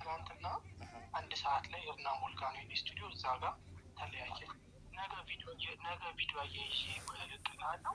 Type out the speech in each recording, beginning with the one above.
ትላንትና አንድ ሰዓት ላይ እርና ሞልካኖ ስቱዲዮ እዛ ጋር ተለያየ። ነገ ቪዲዮ አያይዤ እልክልሃለሁ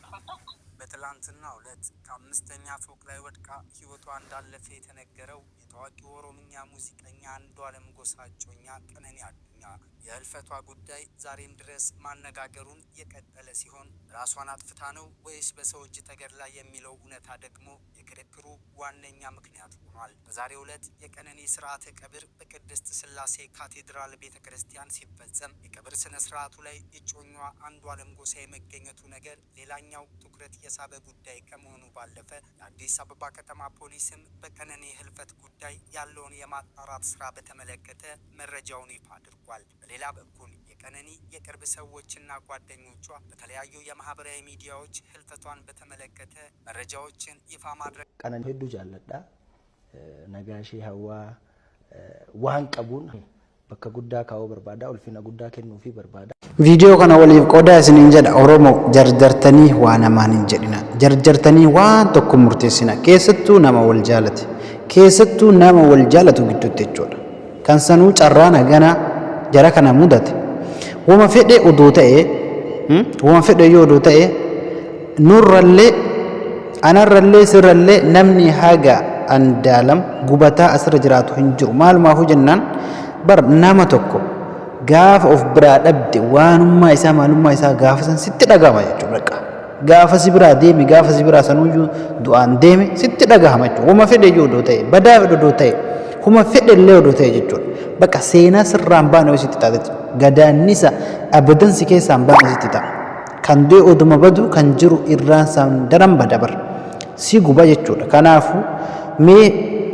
ከፈለክ። በትላንትናው ዕለት ከአምስተኛ ፎቅ ላይ ወድቃ ህይወቷ እንዳለፈ የተነገረው የታዋቂው ኦሮምኛ ሙዚቀኛ አንዷለም ጎሳ እጮኛ ቀነኒ አዱኛ የህልፈቷ ጉዳይ ዛሬም ድረስ ማነጋገሩን የቀጠለ ሲሆን ራሷን አጥፍታ ነው ወይስ በሰው እጅ ተገድላ የሚለው እውነታ ደግሞ የክርክሩ ዋነኛ ምክንያት ሆኗል። በዛሬው ዕለት የቀነኒ ስርዓተ ቀብር በቅድስት ስላሴ ካቴድራል ቤተክርስቲያን ሲፈጸም የቀብር ስነ ስርዓቱ ላይ እጮኛዋ አንዷለም ጎሳ የመገኘቱ ነገር ሌላኛው ትኩረት የሳበ ጉዳይ ከመሆኑ ባለፈ የአዲስ አበባ ከተማ ፖሊስም በቀነኒ ህልፈት ጉዳይ ያለውን የማጣራት ስራ በተመለከተ መረጃውን ይፋ አድርጓል። በሌላ በኩል የቀነኒ የቅርብ ሰዎችና ጓደኞቿ በተለያዩ የማህበራዊ ሚዲያዎች ህልፈቷን በተመለከተ መረጃዎችን ይፋ ማድረግ ቀነኒ ሄዱ ጃለዳ ነጋሺ ሀዋ ዋን ቀቡን በከጉዳ ካው በርባዳ ኡልፊና ጉዳ ከኑፊ በርባዳ ቪዲዮ ከነ ወሊፍ ቆዳ ስኒን ጀዳ ኦሮሞ ጀርጀርተኒ ዋና ማንን ጀዲና ጀርጀርተኒ ዋን tokko murteessina keessattuu nama wal jaalate keessattuu nama wal jaalatu gidduutti jechuudha kan sanuu carraa nagana jara kana mudate wama fedhe odoo ta'e nurrallee anarrallee sirrallee namni haga andaalam gubataa asirra jiraatu hin jiru maalumaafu jennaan bar nama tokko gaafa of biraa dhabde waanummaa isaa maalummaa isaa gaafa san sitti dhagahama jechuudha. Gaafa si biraa deemi gaafa si biraa sanuyyuu du'aan deemi sitti dhagahama jechuudha. Wama fedhe iyyuu odoo ta'e badaa odoo ta'e huma fedhe illee odoo ta'e jechuudha. Bakka seenaa sirraan baane sitti taate gadaannisa abadan si keessaan baane sitti ta'a. Kan du'e oduma badu kan jiru irraan saan daran badabar si guba jechuudha. Kanaafuu mee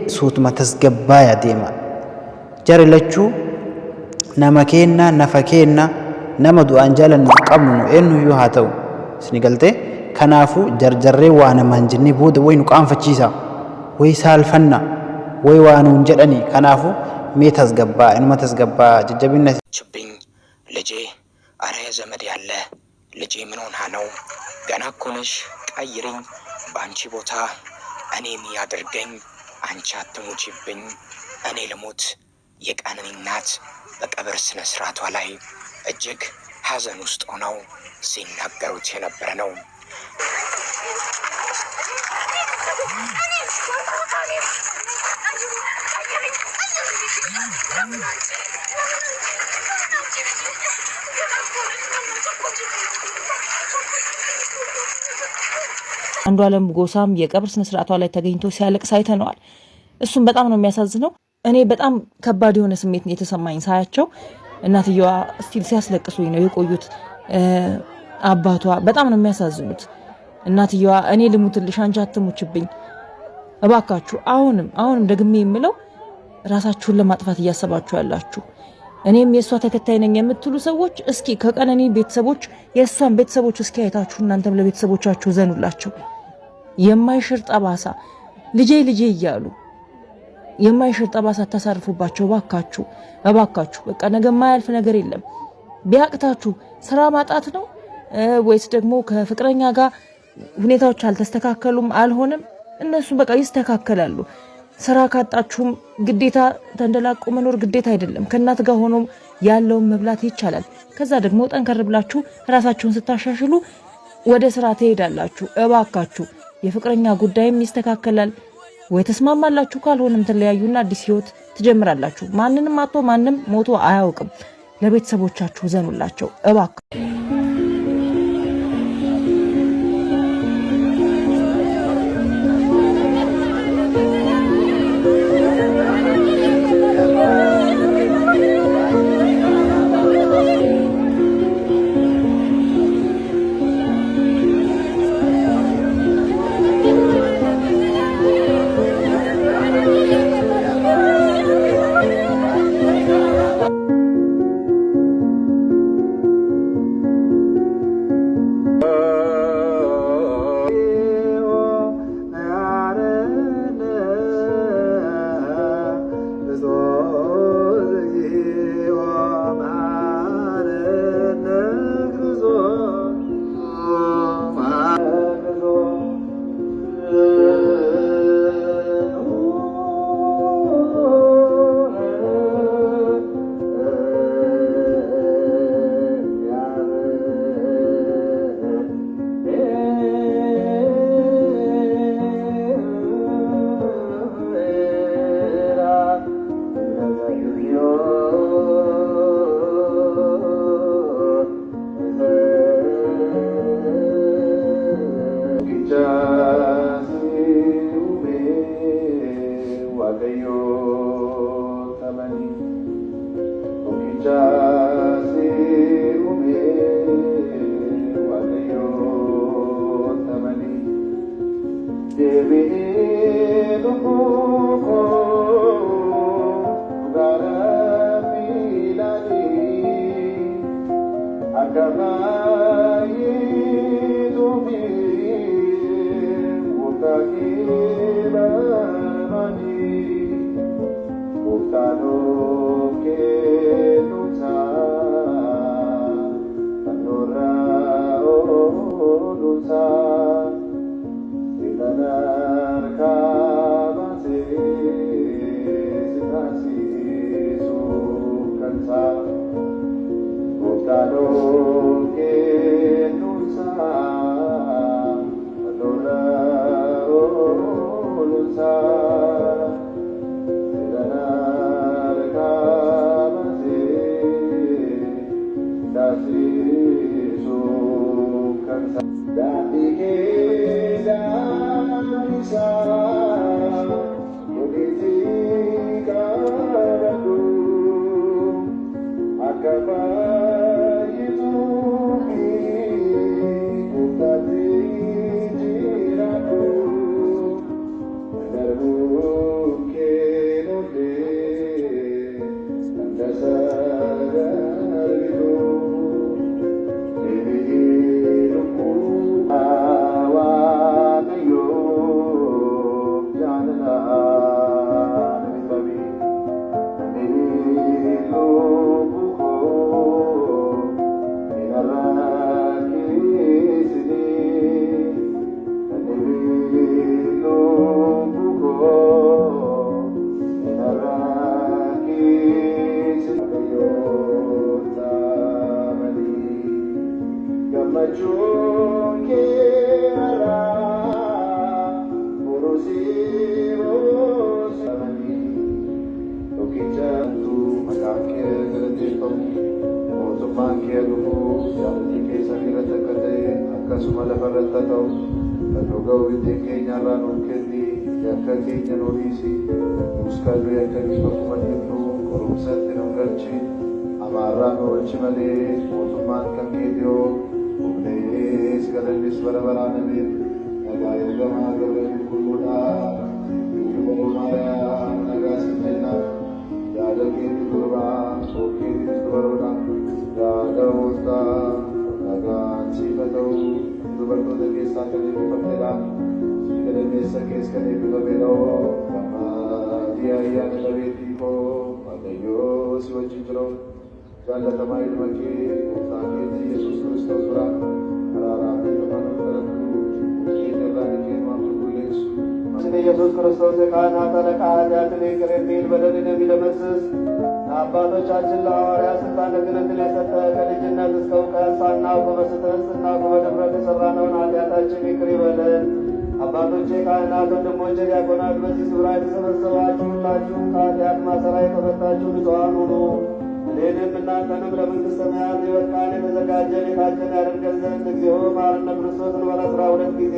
suutuma tasgabbaayaa deema. Jara lachuu nama kenna nafa kenna nama du'aan jaalannu qabnu eenyuyyuu haa ta'u isni galtee kanaafu jarjarree waan manjinni booda way nu qaanfachiisa way saalfanna way waanuun jedhani kanaafu mee tasgabbaa inuma tasgabbaa jajjabinna ችብኝ ልጄ አረ ዘመድ ያለ ልጄ ምን ሆና ነው ገና እኮ ነሽ ቀይሪኝ ባንቺ ቦታ እኔን ያድርገኝ አንቺ አትሙቺብኝ እኔ ልሞት የቀነኒ እናት በቀብር ስነ ስርዓቷ ላይ እጅግ ሐዘን ውስጥ ሆነው ሲናገሩት የነበረ ነው። አንዷለም ጎሳም የቀብር ስነ ስርዓቷ ላይ ተገኝቶ ሲያለቅስ አይተነዋል። እሱም በጣም ነው የሚያሳዝነው። እኔ በጣም ከባድ የሆነ ስሜት የተሰማኝ ሳያቸው እናትየዋ ስቲል ሲያስለቅሱኝ ነው የቆዩት። አባቷ በጣም ነው የሚያሳዝኑት። እናትየዋ እኔ ልሙትልሽ አንቺ አትሙችብኝ እባካችሁ። አሁንም ደግሜ የምለው ራሳችሁን ለማጥፋት እያሰባችሁ ያላችሁ እኔም የሷ ተከታይ ነኝ የምትሉ ሰዎች እስኪ ከቀነኒ ቤተሰቦች የሷን ቤተሰቦች እስኪ አይታችሁ እናንተም ለቤተሰቦቻችሁ ዘኑላቸው። የማይሽር ጠባሳ ልጄ እያሉ የማይሽር ጠባሳ ታሳርፉባቸው እባካችሁ። በቃ ነገ ማያልፍ ነገር የለም። ቢያቅታችሁ ስራ ማጣት ነው ወይስ ደግሞ ከፍቅረኛ ጋር ሁኔታዎች አልተስተካከሉም አልሆነም፣ እነሱ በቃ ይስተካከላሉ። ስራ ካጣችሁም ግዴታ ተንደላቆ መኖር ግዴታ አይደለም። ከእናት ጋር ሆኖ ያለውን መብላት ይቻላል። ከዛ ደግሞ ጠንከር ብላችሁ ራሳችሁን ስታሻሽሉ ወደ ስራ ትሄዳላችሁ። እባካችሁ የፍቅረኛ ጉዳይም ይስተካከላል። ወይ ተስማማላችሁ፣ ካልሆነም ተለያዩና አዲስ ህይወት ትጀምራላችሁ። ማንንም አጥቶ ማንም ሞቶ አያውቅም። ለቤተሰቦቻችሁ ዘኑላቸው እባካችሁ። Akkasuma lafarratti ta'u kan dhuga'u ittiin keenyarraa nuuf kenni yakka keenya nu dhiisi nus kan nuyi akkamiif akkuma dhibnu qorumsatti nu galchi amaarraa nu oolchi malee mootummaan kan keetiyoo humnees galannis bara baraan amiin nagaa ergamaa gabriel qulqulluudhaa yuubabu maariyaa nagaa sinnenna yaada keetti durbaa sookeetti dubaroodha yaada hooltaa nagaan siifa ta'uu dubartoota keessaa kan eebbifameedha. Gadameessa keessa kan eebbifameedha. Gammadii ayyaana dhabeetii koo Waaqayyoo si wajjin jiru. Jaallatamaa ilma kee gooftaa keenya Yesuus Kiristoos biraa araaraa fi mana kadhattu keenya irraa ni kennu amma qulqulleessu. Sini Yesuus Kiristoos የካህናት አለቃ ኃጢአትን ይቅር የሚል በደልን የሚደመስስ ለአባቶቻችን ለሐዋርያት ስልጣነ ክህነትን የሰጠ ከልጅነት እስከ እውቀት ሳናውቅ በስህተት ስናውቅ በድፍረት የሠራነውን ኃጢአታችን ይቅር ይበለን። አባቶቼ ካህናት፣ ወንድሞቼ ዲያቆናት፣ በዚህ ስፍራ የተሰበሰባችሁ ሁላችሁም ከኃጢአት ማሰሪያ የተፈታችሁ ንጹሐን ሁኑ። እኔንም እናንተንም ለመንግሥተ ሰማያት የበቃን የተዘጋጀን የታጨን ያደርገን ዘንድ እግዚኦ መሐረነ ክርስቶስ እንበል 12 ጊዜ